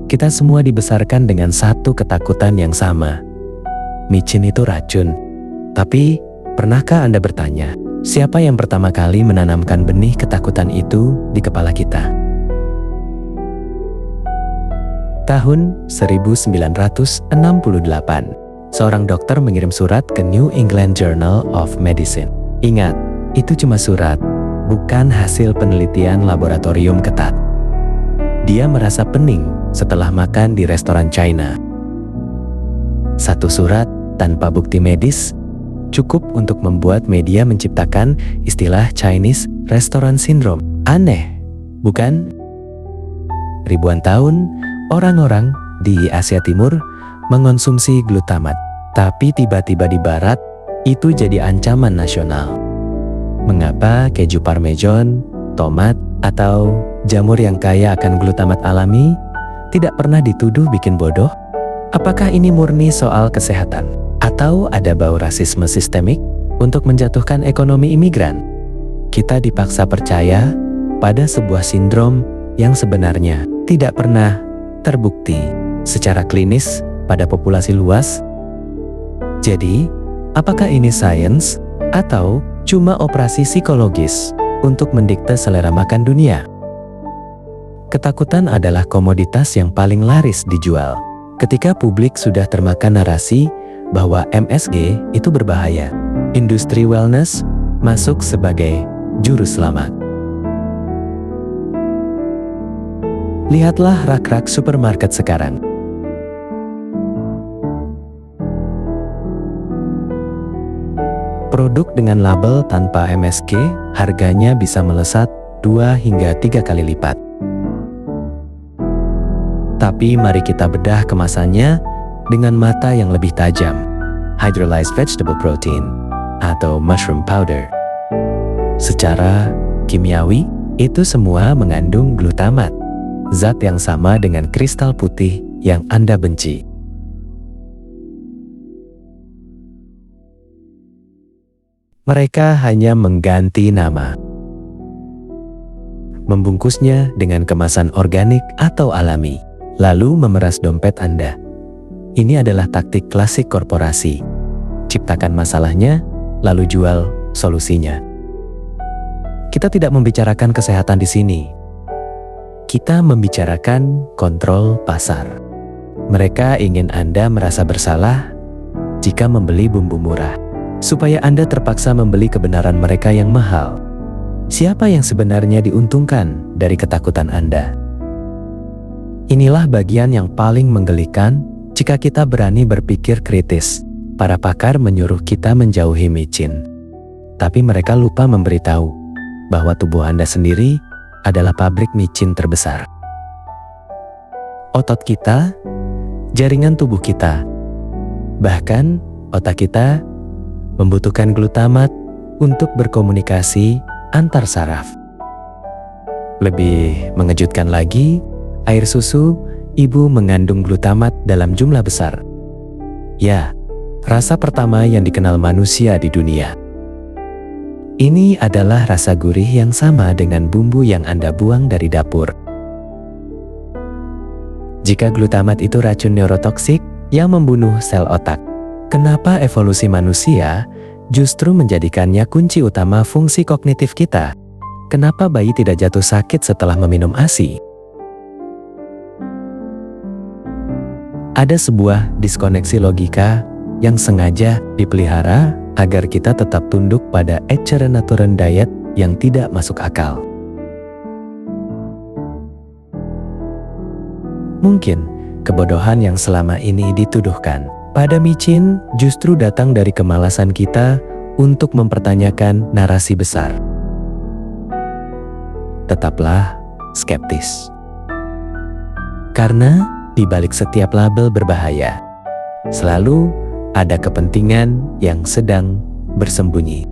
Kita semua dibesarkan dengan satu ketakutan yang sama. Micin itu racun. Tapi, pernahkah Anda bertanya, siapa yang pertama kali menanamkan benih ketakutan itu di kepala kita? Tahun 1968, seorang dokter mengirim surat ke New England Journal of Medicine. Ingat, itu cuma surat, bukan hasil penelitian laboratorium ketat. Dia merasa pening setelah makan di restoran China. Satu surat tanpa bukti medis cukup untuk membuat media menciptakan istilah Chinese Restaurant Syndrome. Aneh, bukan? Ribuan tahun, orang-orang di Asia Timur mengonsumsi glutamat. Tapi tiba-tiba di Barat, itu jadi ancaman nasional. Mengapa keju parmesan, tomat, atau jamur yang kaya akan glutamat alami tidak pernah dituduh bikin bodoh? Apakah ini murni soal kesehatan? Atau ada bau rasisme sistemik untuk menjatuhkan ekonomi imigran? Kita dipaksa percaya pada sebuah sindrom yang sebenarnya tidak pernah terbukti secara klinis pada populasi luas. Jadi, apakah ini sains atau cuma operasi psikologis untuk mendikte selera makan dunia? Ketakutan adalah komoditas yang paling laris dijual. Ketika publik sudah termakan narasi bahwa MSG itu berbahaya, industri wellness masuk sebagai juru selamat. Lihatlah rak-rak supermarket sekarang. Produk dengan label tanpa MSG harganya bisa melesat 2 hingga 3 kali lipat. Tapi mari kita bedah kemasannya dengan mata yang lebih tajam. Hydrolyzed vegetable protein atau mushroom powder. Secara kimiawi, itu semua mengandung glutamat, zat yang sama dengan kristal putih yang Anda benci. Mereka hanya mengganti nama, membungkusnya dengan kemasan organik atau alami, lalu memeras dompet Anda. Ini adalah taktik klasik korporasi. Ciptakan masalahnya, lalu jual solusinya. Kita tidak membicarakan kesehatan di sini. Kita membicarakan kontrol pasar. Mereka ingin Anda merasa bersalah jika membeli bumbu murah, supaya Anda terpaksa membeli kebenaran mereka yang mahal. Siapa yang sebenarnya diuntungkan dari ketakutan Anda? Inilah bagian yang paling menggelikan jika kita berani berpikir kritis. Para pakar menyuruh kita menjauhi micin. Tapi mereka lupa memberitahu bahwa tubuh Anda sendiri adalah pabrik micin terbesar. Otot kita, jaringan tubuh kita, bahkan otak kita membutuhkan glutamat untuk berkomunikasi antar saraf. Lebih mengejutkan lagi, air susu ibu mengandung glutamat dalam jumlah besar. Ya, rasa pertama yang dikenal manusia di dunia. Ini adalah rasa gurih yang sama dengan bumbu yang Anda buang dari dapur. Jika glutamat itu racun neurotoksik yang membunuh sel otak, kenapa evolusi manusia justru menjadikannya kunci utama fungsi kognitif kita? Kenapa bayi tidak jatuh sakit setelah meminum ASI? Ada sebuah diskoneksi logika yang sengaja dipelihara agar kita tetap tunduk pada eccerenaturen diet yang tidak masuk akal. Mungkin kebodohan yang selama ini dituduhkan pada micin justru datang dari kemalasan kita untuk mempertanyakan narasi besar. Tetaplah skeptis. Karena di balik setiap label berbahaya, selalu ada kepentingan yang sedang bersembunyi.